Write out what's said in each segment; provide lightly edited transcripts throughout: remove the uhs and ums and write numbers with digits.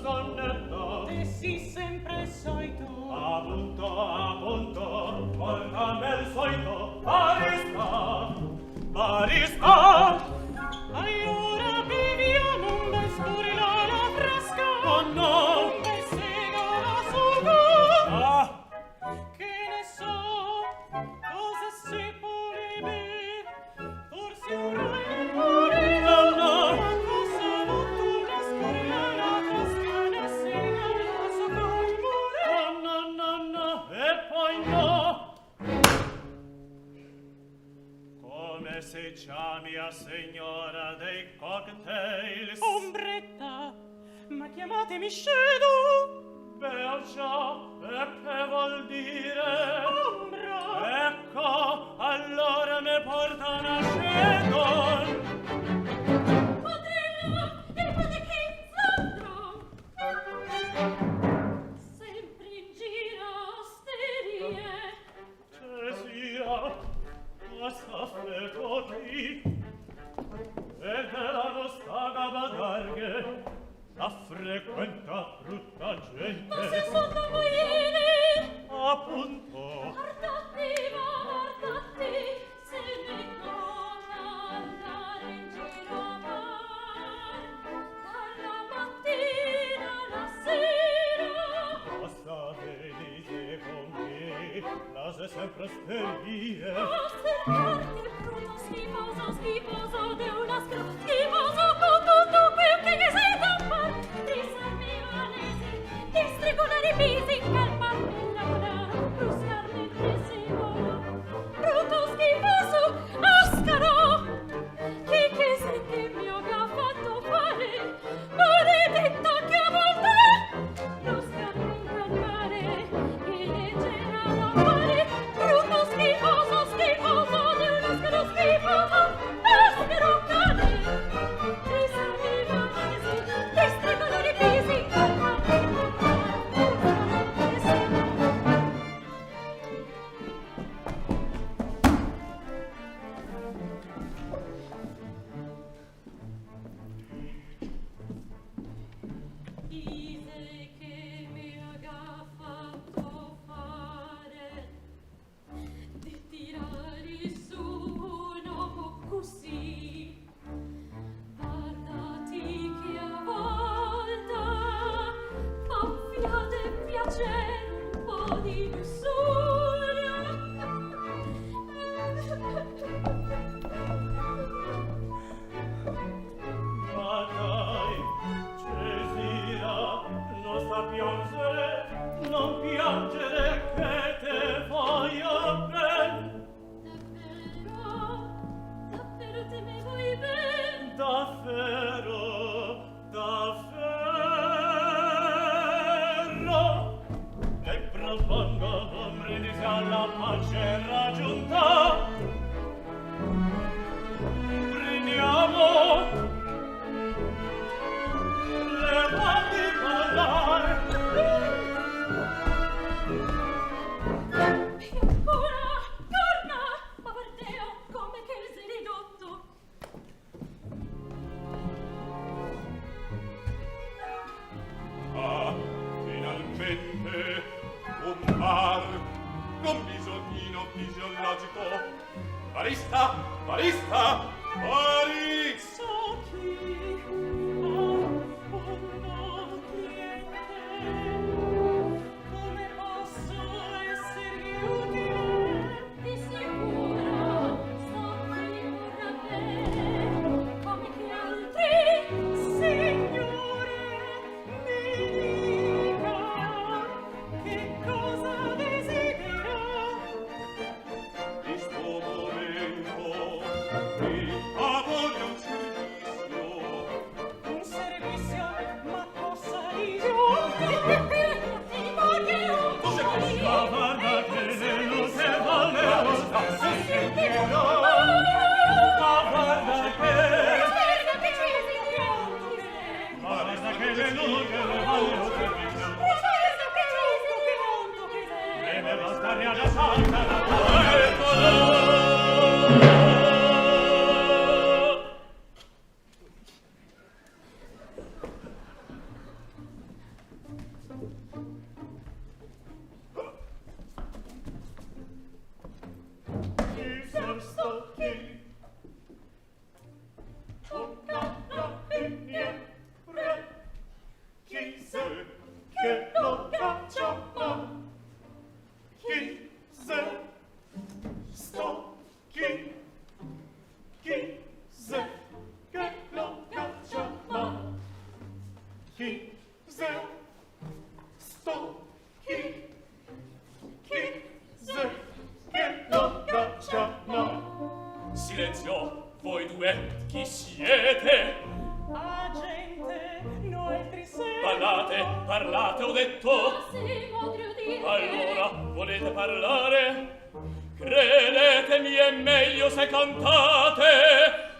sonnetto. E sì, sempre solito. Appunto, portami il solito. Barista, barista. Allora beviamo un bel scurilana fresca. Oh no! Un bel segala sugo. Ah! Che ne so, cosa si può beere? Forse un rainore. No, no! Ma cosa avuto una scurilana fresca ne segala sugo il mure? No, no, no, e poi no! Come si chiama signora dei cocktails? Ombretta, ma chiamatemi Shadow. Beh, già, e che vuol dire? Ombra. Ecco, allora ne porta una shadow. Padrino, il boteche Zandro! Sempre in giro osterie. Cesia, cosa freddo qui? E della nostra gabadarghe la frequenta brutta gente. Ma se sono mogliere! Appunto, Guardati, guardati, se ne torna andare in giro a mar. Dalla mattina alla sera. cosa venite con me? L'ase sempre sterie. A cercarti il brutto schifoso, schifoso de una schifoso con tutto quel che sei da far. Risar milanesi, districolare bisi, calmarmi la vola, bruscarmi il tessimo. Brutto schifoso, ascaro, che sei che mi ha fatto fare? Maledetta che a volte bruscarmi in calmare, che leggera da fare. Brutto schifoso, schifoso de un ascaro schifoso, ascaro cane. Risar milanesi, districolare bisi, calmarmi la vola, bruscarmi il tessimo. Dite che mi ha fatto fare di tirare su un uomo così. Guardati che a volta abbiate piacere un po' di Ma dai, Cesia, non sta piangere, non piangere che te voglio ben. Davvero te ne vuoi bene? Davvero, davvero. E propongo un brindisi alla pace raggiunta. Brindiamo. Levati parlare. E ancora, torna! Ma Bardeo, come che sei ridotto? Ah, finalmente un bar con bisognino fisiologico. Barista, barista, barista. So chi affondo cliente. Come posso essergli utile? Di sicuro so chi vorrà bene, come che altri. Signore, mi dica che cosa desidera. In sto momento mi ha voglia un servizio. Un servizio, ma Voi due chi siete? Agente, noi trisei. Parlate, parlate, ho detto. Sì, voglio dire. Allora, volete parlare? Credetemi, è meglio se cantate.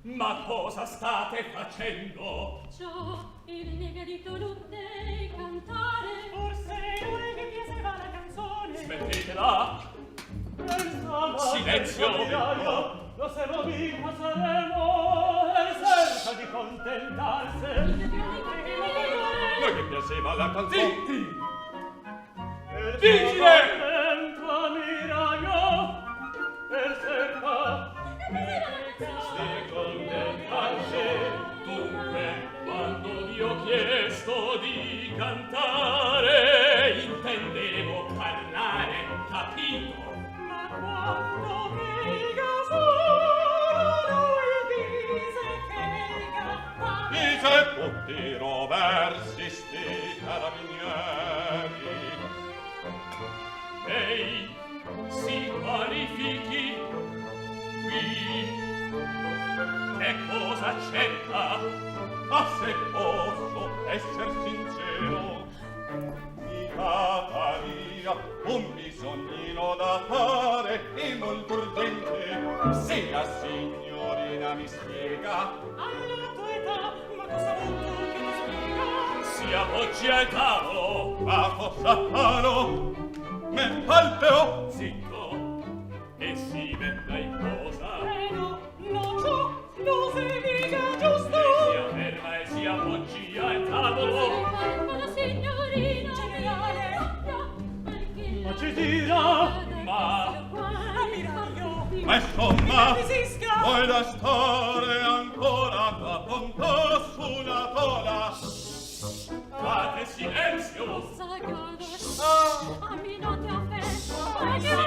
Ma cosa state facendo? Ciò, il negrito non dei cantare. Forse lui mi piaceva la canzone. Smettetela. Silenzio. Lo se lo dico saremo e senza di contentarsi. Noi che piaceva la canzone. Zitti! Vigile! Contento ammiraglio e cerca Se contentarsi, dunque, quando vi ho chiesto di cantare, intendevo parlare, capito? ma quando che il gasolo lui dise che il gattare Dice tutti roversi sti carabinieri. Ehi, si qualifichi qui. Che cosa cerca? Ma se posso esser sincero, mi data via un bisognino da fare e molto urgente. Se la signorina mi spiega, alla tua età ma cosa vuoi che ti spiega Si appoggi al tavolo. ma cosa farò? Me palpeo, Zitto, e si metta in posa. prego no ciò non si dica giusto Lei sia ferma e si appoggi al tavolo. Signorina generale ma ci dirà Ma ammiraglio ma insomma, resisca vuoi da stare ancora da ponto su una tola? fate silenzio. a me non ti offendo Aiuto,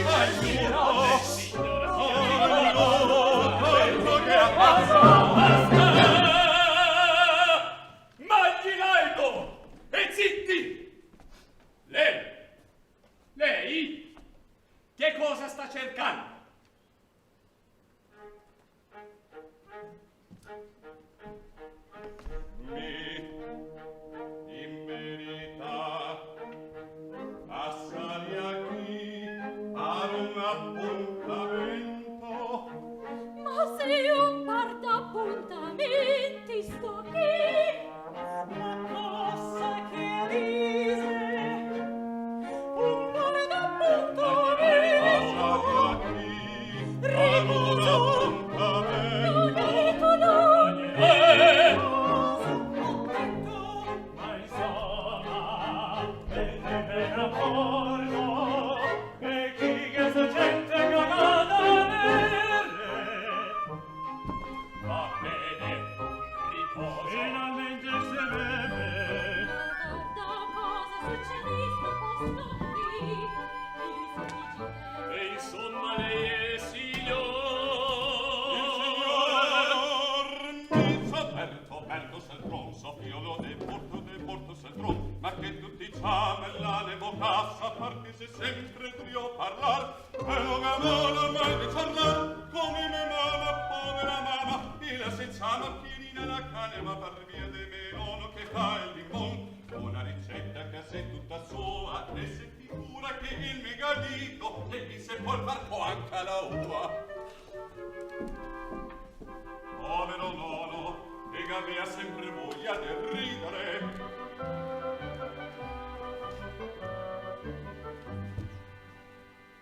aiuto, Signora, aiuto, quello che ha Basta! Magli l'alto! E zitti! Lei? Che cosa sta cercando? in verità assai a qui ad un appuntamento. ma se io guardo appuntamenti sto qui ma cosa che dice un nome d'appuntamento Assai a qui ad un appuntamento. Ma insomma, per rapporto, e chi che se gente cagata va bene, riposo. Finalmente se beve. guarda cosa succede in sto posto qui E insomma lei è signor. Berto Saltron, Sofiolo de Porto Saltron, ma che tutti ciamella ne vocassa, perché se sempre trio parlar, e non amano mai di ciarlar, come me mama, povera mamma, e la se ciama pirina la cane, ma per via de melono che fa il limon, una ricetta che se tutta sua, e se figura che il megadito, e mi se può far anche la ua. Povero nono, che avea sempre voglia di ridere.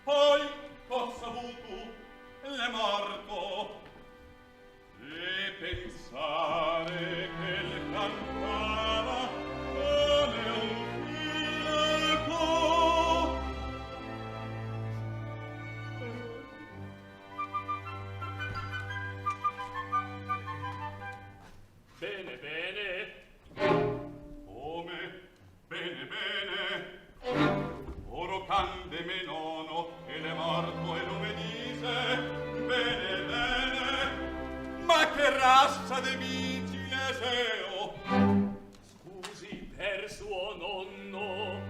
Poi, ho saputo, l'è morto, e pensare che il cantava come un figlio. Bene, bene. Come? Bene, bene. Oro cande me nono, che l'è morto e lo venise. Bene, bene. Ma che razza de vigile seo? per suo nonno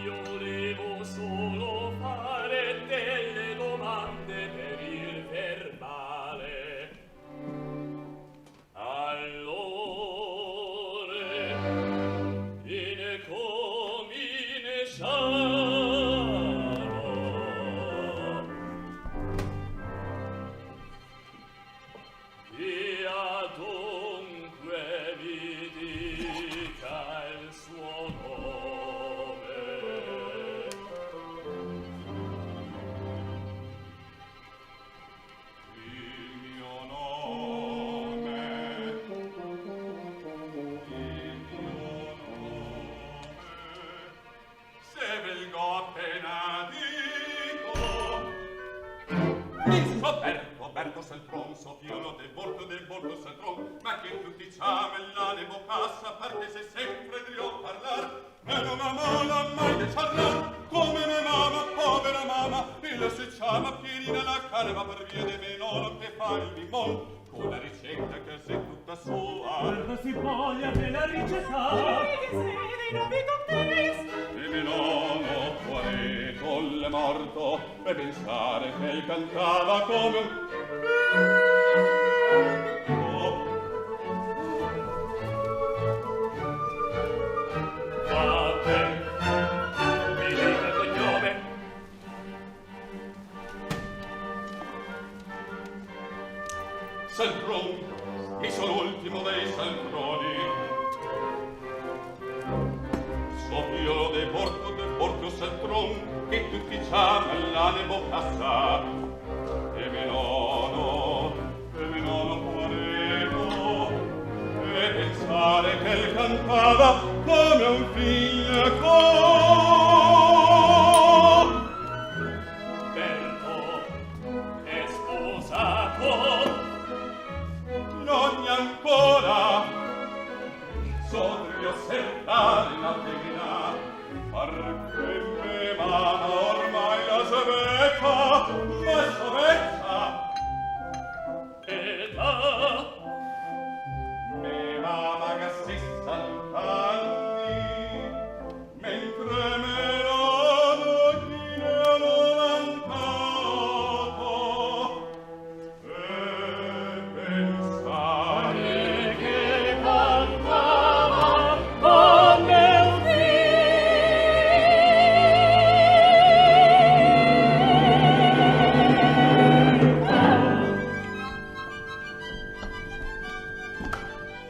io volevo solo fare delle domande per il verbale. Allora incominciamo. E adunque mi dica il suo nome. Il mio nome, se velgo appena dico, il scoperto Berto Seltron, Sofiolo de Borto Seltron, ma che tutti ciamellane bocassa, parte se sempre drio parlar, e non amola mai de charlar, come me mama, povera mamma, il si chiama Pierina la calva per via de menolo che fa il limon, con la ricetta che sei tutta sua. Non si voglia che la ricetta che sei dei nuovi cocktails. E melono Quareto l'è morto, e pensare che il cantava come un... Vabbè, mi dica il cognome. Seltron, mi sono ultimo dei Seltroni. Sofiolo de Borto Seltron, che tutti ciamellane bocassa, e menono Quareto, e pensare che il cantava come un figlio. Berto è sposato. Non ancora sodrio sertare la femmina, perché me mama ormai la sovecca, Età me mama che 60 anni, mentre me l'hanno chi ne ha 98, e pensare che cantava come un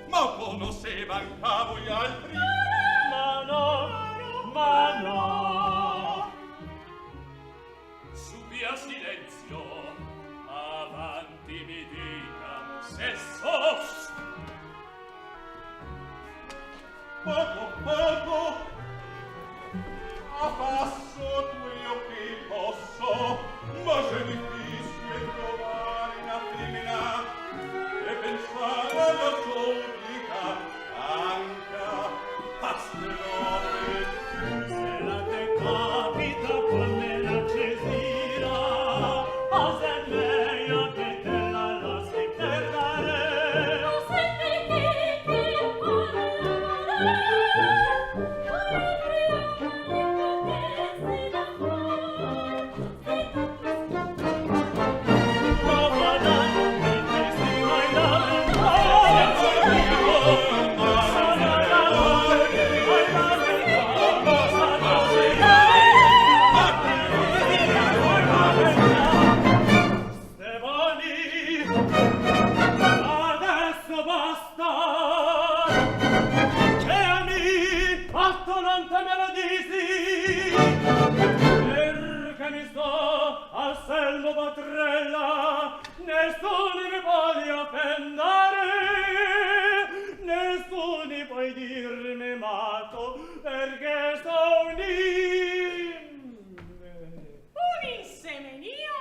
ma conoscevan cavo gli altri. Ma no, su via silenzio, avanti mi dica, se sos. Poco, a passo tuo che posso, ma c'è difficile trovare una femmina e pensare alla solita anca, pastelone. Se la te capita con me la cesira, a se meglio che te la lasci perdere. Non senti che Adesso basta! E a me, fatto non te me lo disi! Perché mi sto al selvo patrella, nessuno mi voglia offendere, nessuno puoi dirmi matto, perché sono Un insemenio.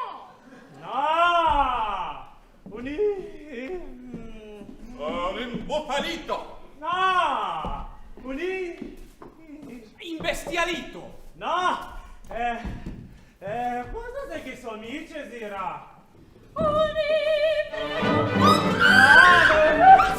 No! Un imbufalito. No! Imbestialito! No! Cosa sei che somice, Zira? Unì! Ah,